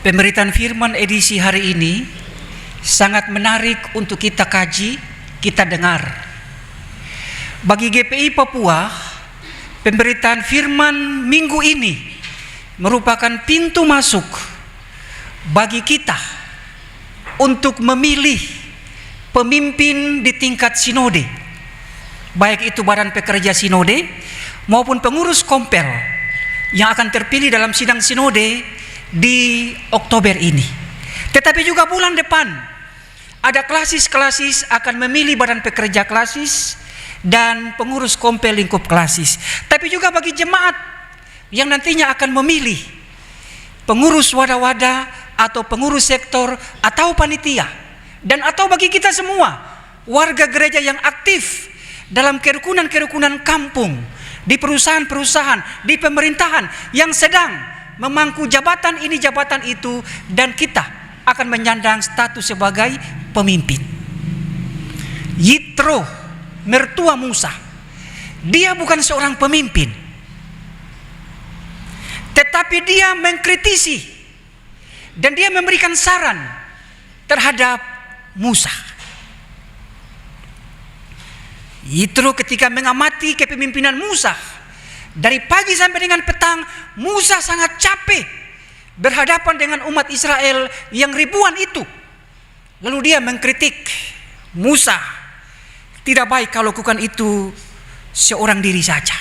Pemberitaan firman edisi hari ini sangat menarik untuk kita kaji, kita dengar. Bagi GPI Papua, pemberitaan firman minggu ini merupakan pintu masuk bagi kita untuk memilih pemimpin di tingkat sinode, baik itu badan pekerja sinode maupun pengurus kompel yang akan terpilih dalam sidang sinode di Oktober ini. Tetapi juga bulan depan ada klasis-klasis akan memilih badan pekerja klasis dan pengurus kompel lingkup klasis. Tapi juga bagi jemaat yang nantinya akan memilih pengurus wadah-wadah atau pengurus sektor atau panitia, dan atau bagi kita semua warga gereja yang aktif dalam kerukunan-kerukunan kampung, di perusahaan-perusahaan, di pemerintahan yang sedang memangku jabatan ini jabatan itu, dan kita akan menyandang status sebagai pemimpin. Yitro, mertua Musa, dia bukan seorang pemimpin, tetapi dia mengkritisi dan dia memberikan saran terhadap Musa. Yitro ketika mengamati kepemimpinan Musa, dari pagi sampai dengan petang, Musa sangat capek berhadapan dengan umat Israel yang ribuan itu. Lalu dia mengkritik Musa, tidak baik kau lakukan itu seorang diri saja.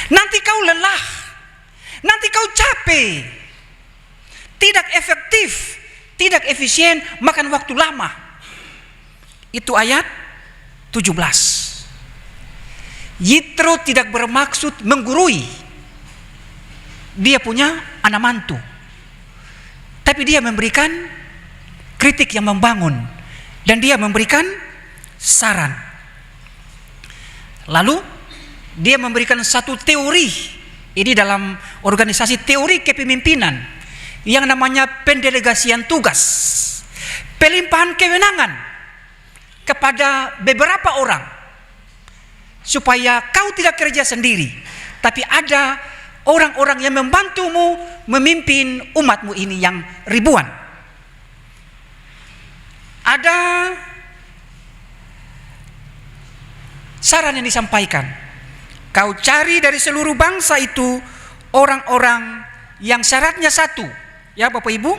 Nanti kau lelah, nanti kau capek, tidak efektif, tidak efisien, makan waktu lama. Itu ayat 17. Yitro tidak bermaksud menggurui, dia punya anak mantu, tapi dia memberikan kritik yang membangun dan dia memberikan saran. Lalu dia memberikan satu teori, ini dalam organisasi teori kepemimpinan yang namanya pendelegasian tugas, pelimpahan kewenangan kepada beberapa orang, supaya kau tidak kerja sendiri, tapi ada orang-orang yang membantumu memimpin umatmu ini yang ribuan. Ada saran yang disampaikan, kau cari dari seluruh bangsa itu orang-orang yang syaratnya satu, ya Bapak Ibu,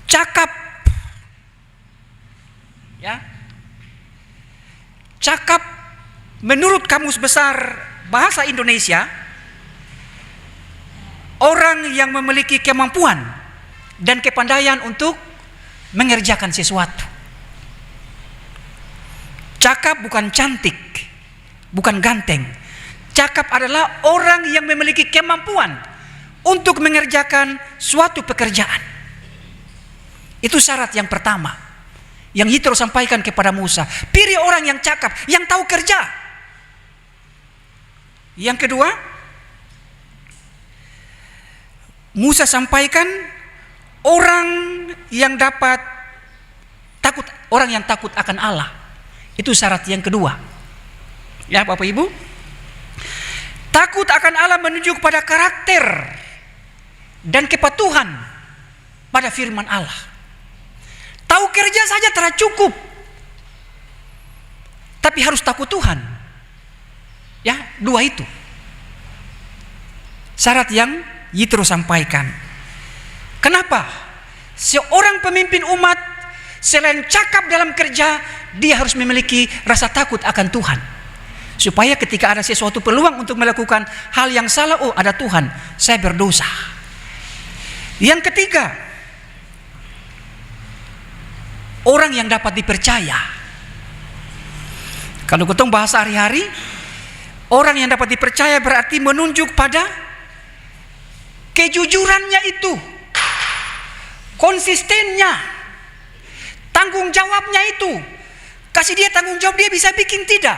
cakap, ya, cakap menurut Kamus Besar Bahasa Indonesia, orang yang memiliki kemampuan dan kepandaian untuk mengerjakan sesuatu. Cakap bukan cantik, bukan ganteng. Cakap adalah orang yang memiliki kemampuan untuk mengerjakan suatu pekerjaan. Itu syarat yang pertama yang Yitro sampaikan kepada Musa. Pilih orang yang cakap, yang tahu kerja. Yang kedua, Musa sampaikan orang yang dapat takut, orang yang takut akan Allah. Itu syarat yang kedua. Ya Bapak Ibu, takut akan Allah menunjuk pada karakter dan kepatuhan pada firman Allah. Tahu kerja saja tidak cukup, tapi harus takut Tuhan. Ya, dua itu syarat yang Yitro sampaikan. Kenapa? Seorang pemimpin umat selain cakap dalam kerja, dia harus memiliki rasa takut akan Tuhan, supaya ketika ada sesuatu peluang untuk melakukan hal yang salah, oh ada Tuhan, saya berdosa. Yang ketiga, orang yang dapat dipercaya. Kalau ketemu bahasa hari-hari, orang yang dapat dipercaya berarti menunjuk pada kejujurannya itu, konsistennya, tanggung jawabnya itu. Kasih dia tanggung jawab, dia bisa bikin tidak,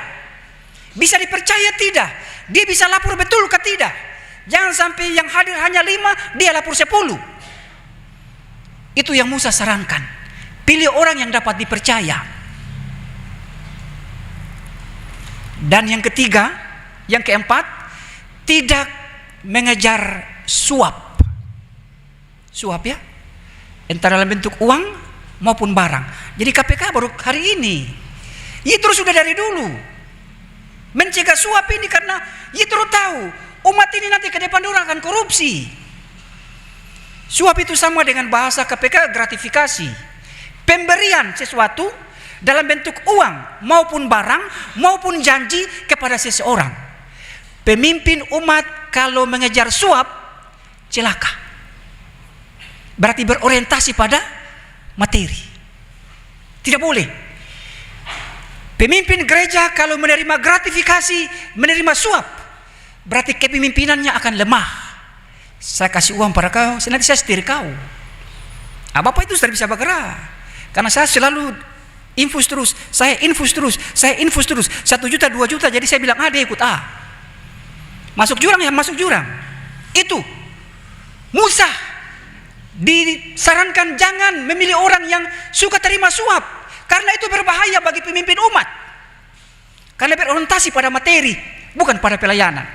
bisa dipercaya tidak, dia bisa lapor betul ke tidak. Jangan sampai yang hadir hanya 5, dia lapor 10. Itu yang Musa sarankan. Pilih orang yang dapat dipercaya. Dan yang ketiga, yang keempat, tidak mengejar suap. suap ya, entah dalam bentuk uang maupun barang. Jadi KPK baru hari ini. Yitro sudah dari dulu mencegah suap ini karena Yitro tahu umat ini nanti ke depan orang akan korupsi. Suap itu sama dengan bahasa KPK gratifikasi, pemberian sesuatu dalam bentuk uang maupun barang maupun janji kepada seseorang. Pemimpin umat kalau mengejar suap celaka. Berarti berorientasi pada materi. Tidak boleh. Pemimpin gereja kalau menerima gratifikasi, menerima suap, berarti kepemimpinannya akan lemah. Saya kasih uang pada kau, nanti saya setir kau. Bapak itu sudah bisa bergerak. Karena saya selalu infus terus, saya infus terus, saya infus terus. 1 juta, 2 juta, jadi saya bilang dia ikut masuk jurang ya masuk jurang. Itu Musa disarankan jangan memilih orang yang suka terima suap, karena itu berbahaya bagi pemimpin umat. Karena berorientasi pada materi, bukan pada pelayanan.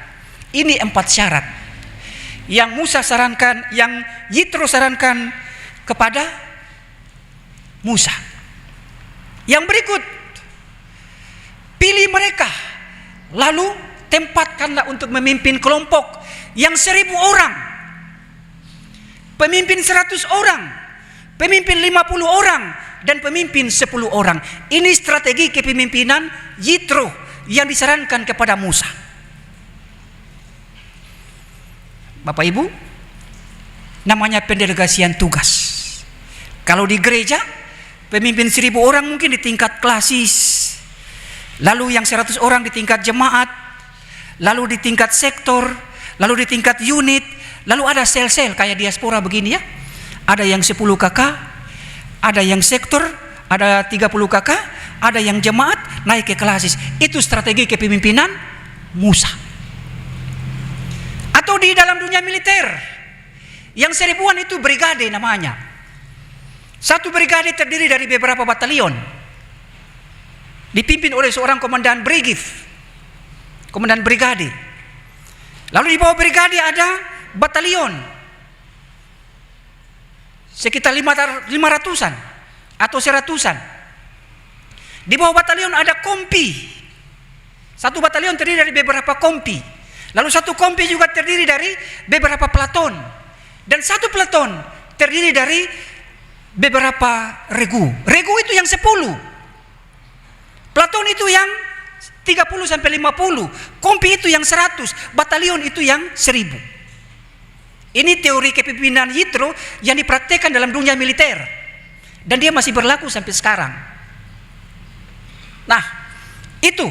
Ini 4 syarat yang Musa sarankan, yang Yitro sarankan kepada Musa. Yang berikut, pilih mereka, lalu tempatkanlah untuk memimpin kelompok yang 1000 orang, pemimpin 100 orang, pemimpin 50 orang, dan pemimpin 10 orang. Ini strategi kepemimpinan Yitro yang disarankan kepada Musa. Bapak Ibu, namanya pendelegasian tugas. Kalau di gereja, pemimpin 1000 orang mungkin di tingkat klasis, lalu yang 100 orang di tingkat jemaat, lalu di tingkat sektor, lalu di tingkat unit, lalu ada sel-sel kayak diaspora begini ya. Ada yang 10 KK, ada yang sektor, ada 30 KK, ada yang jemaat, naik ke klasis. Itu strategi kepemimpinan Musa. Atau di dalam dunia militer, yang 1000-an itu brigade namanya. Satu brigade terdiri dari beberapa batalion, dipimpin oleh seorang komandan brigif, komandan brigade. Lalu di bawah brigade ada batalion, sekitar 500-an atau 100-an. Di bawah batalion ada kompi. Satu batalion terdiri dari beberapa kompi. Lalu satu kompi juga terdiri dari beberapa pelaton. Dan satu pelaton terdiri dari beberapa regu. Regu itu yang 10. Pelaton itu yang 30 sampai 50. Kompi itu yang 100. Batalion itu yang 1000. Ini teori kepemimpinan Yitro yang dipraktekkan dalam dunia militer. Dan dia masih berlaku sampai sekarang. Nah, itu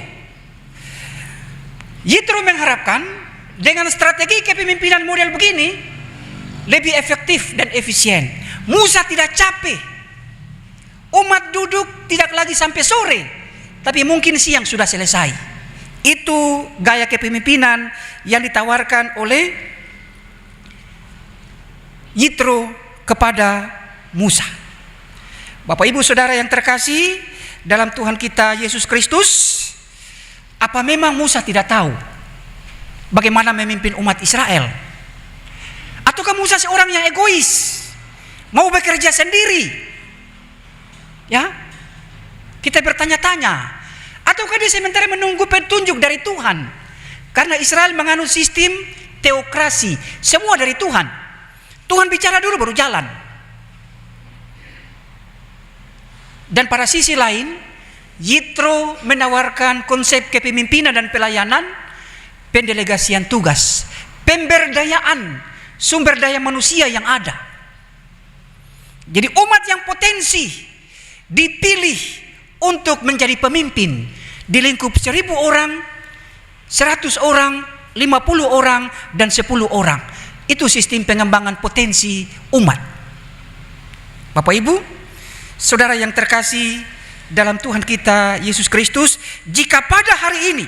Yitro mengharapkan dengan strategi kepemimpinan model begini lebih efektif dan efisien. Musa tidak capek. Umat duduk tidak lagi sampai sore, tapi mungkin siang sudah selesai. Itu gaya kepemimpinan yang ditawarkan oleh Yitro kepada Musa. Bapak Ibu Saudara yang terkasih dalam Tuhan kita Yesus Kristus, apa memang Musa tidak tahu bagaimana memimpin umat Israel? Ataukah Musa seorang yang egois, mau bekerja sendiri? Ya, kita bertanya-tanya. Ataukah dia sementara menunggu petunjuk dari Tuhan? Karena Israel menganut sistem teokrasi, semua dari Tuhan. Tuhan bicara dulu baru jalan. Dan pada sisi lain, Yitro menawarkan konsep kepemimpinan dan pelayanan, pendelegasian tugas, pemberdayaan sumber daya manusia yang ada. Jadi umat yang potensi dipilih untuk menjadi pemimpin di lingkup 1000 orang, 100 orang, 50 orang, dan 10 orang. Itu sistem pengembangan potensi umat. Bapak Ibu, saudara yang terkasih dalam Tuhan kita Yesus Kristus, jika pada hari ini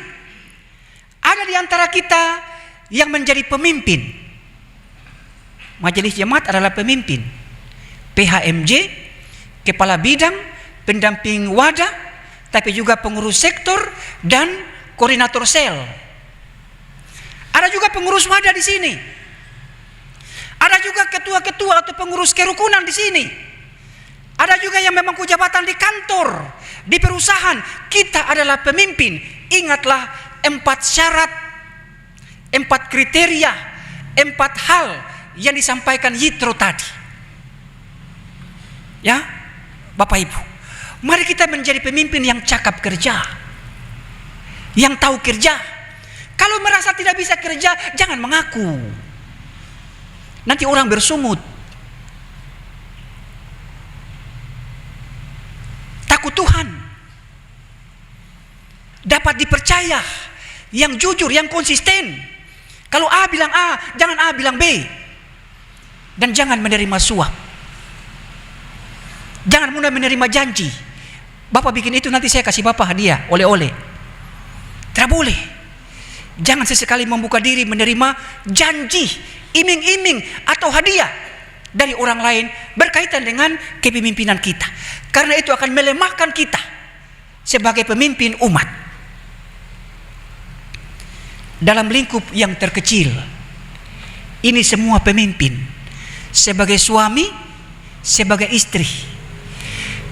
ada di antara kita yang menjadi pemimpin, majelis jemaat adalah pemimpin, PHMJ, kepala bidang, pendamping wadah, tapi juga pengurus sektor dan koordinator sel. Ada juga pengurus wadah di sini. Ada juga ketua-ketua atau pengurus kerukunan di sini. Ada juga yang memang jabatan di kantor, di perusahaan. Kita adalah pemimpin. Ingatlah 4 syarat, 4 kriteria, 4 hal yang disampaikan Yitro tadi. Ya, Bapak Ibu, mari kita menjadi pemimpin yang cakap kerja, yang tahu kerja. Kalau merasa tidak bisa kerja, jangan mengaku. Nanti orang bersungut. Takut Tuhan. Dapat dipercaya. Yang jujur, yang konsisten. Kalau A bilang A, jangan A bilang B. Dan jangan menerima suap. Jangan mudah menerima janji. Bapak bikin itu, nanti saya kasih Bapak hadiah, oleh-oleh. Tidak boleh. Jangan sesekali membuka diri menerima janji, iming-iming atau hadiah dari orang lain berkaitan dengan kepemimpinan kita. Karena itu akan melemahkan kita sebagai pemimpin umat. Dalam lingkup yang terkecil, ini semua pemimpin, sebagai suami, sebagai istri.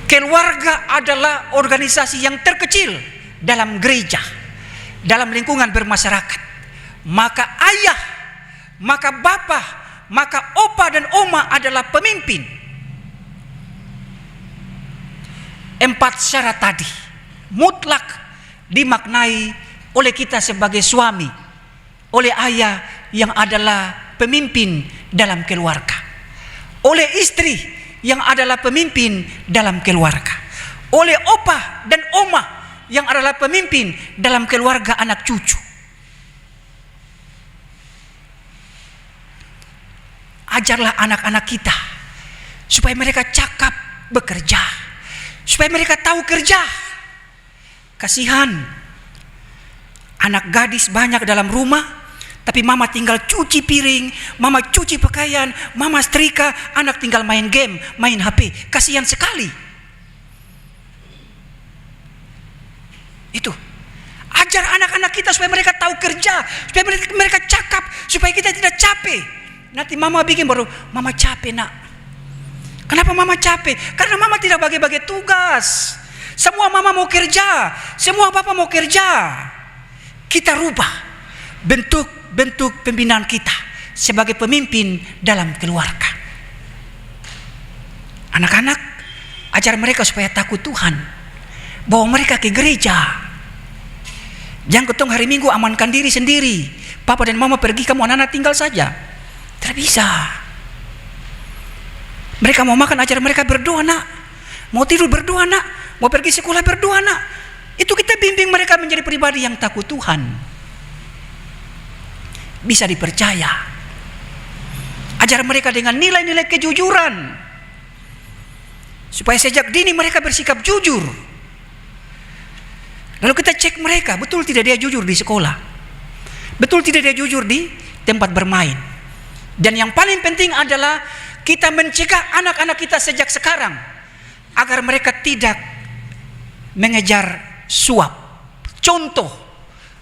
Keluarga adalah organisasi yang terkecil dalam gereja, dalam lingkungan bermasyarakat. Maka ayah, maka bapak, maka opa dan oma adalah pemimpin. 4 syarat tadi mutlak dimaknai oleh kita sebagai suami, oleh ayah yang adalah pemimpin dalam keluarga, oleh istri yang adalah pemimpin dalam keluarga, oleh opa dan oma yang adalah pemimpin dalam keluarga anak cucu. Ajarlah anak-anak kita supaya mereka cakap bekerja, supaya mereka tahu kerja. Kasihan anak gadis banyak dalam rumah, tapi mama tinggal cuci piring, mama cuci pakaian, mama setrika, anak tinggal main game, main HP. Kasihan sekali. Itu. Ajar anak-anak kita supaya mereka tahu kerja, supaya mereka cakap, supaya kita tidak capek. Nanti mama bikin baru, mama capek nak. Kenapa mama capek? Karena mama tidak bagi-bagi tugas. Semua mama mau kerja, semua papa mau kerja. Kita rubah bentuk pembinaan kita sebagai pemimpin dalam keluarga. Anak-anak, ajar mereka supaya takut Tuhan. Bawa mereka ke gereja. Jangan ketong hari Minggu amankan diri sendiri. Papa dan mama pergi, kamu anak-anak tinggal saja. Tidak bisa. Mereka mau makan, ajar mereka berdoa nak. Mau tidur berdoa nak. Mau pergi sekolah berdoa nak. Itu kita bimbing mereka menjadi pribadi yang takut Tuhan. Bisa dipercaya. Ajar mereka dengan nilai-nilai kejujuran. Supaya sejak dini mereka bersikap jujur. Lalu kita cek mereka, betul tidak dia jujur di sekolah? Betul tidak dia jujur di tempat bermain? Dan yang paling penting adalah kita mencegah anak-anak kita sejak sekarang agar mereka tidak mengejar suap. Contoh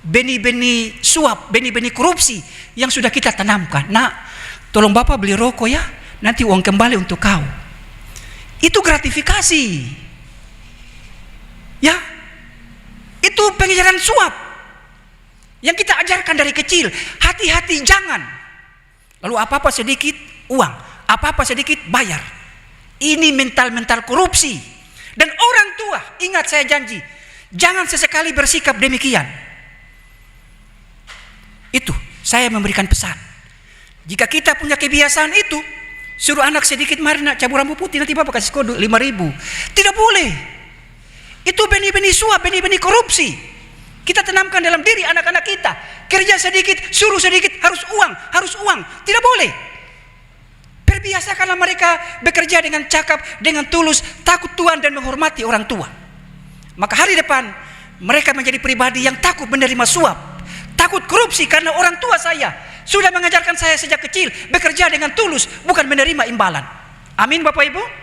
benih-benih suap, benih-benih korupsi yang sudah kita tanamkan. Nah, tolong Bapak beli rokok ya, nanti uang kembali untuk kau. Itu gratifikasi. Ya, itu pengejaran suap yang kita ajarkan dari kecil. Hati-hati jangan. Lalu apa-apa sedikit uang, apa-apa sedikit bayar. Ini mental-mental korupsi. Dan orang tua, ingat saya janji, jangan sesekali bersikap demikian. Itu saya memberikan pesan. Jika kita punya kebiasaan itu, suruh anak sedikit, mari nak cabur rambut putih, nanti Bapak kasih kode 5.000. Tidak boleh. Itu benih-benih suap, benih-benih korupsi. Kita tanamkan dalam diri anak-anak kita. Kerja sedikit, suruh sedikit, harus uang. Tidak boleh. Perbiasakanlah mereka bekerja dengan cakap, dengan tulus, takut Tuhan dan menghormati orang tua. Maka hari depan mereka menjadi pribadi yang takut menerima suap, takut korupsi, karena orang tua saya sudah mengajarkan saya sejak kecil bekerja dengan tulus, bukan menerima imbalan. Amin Bapak Ibu.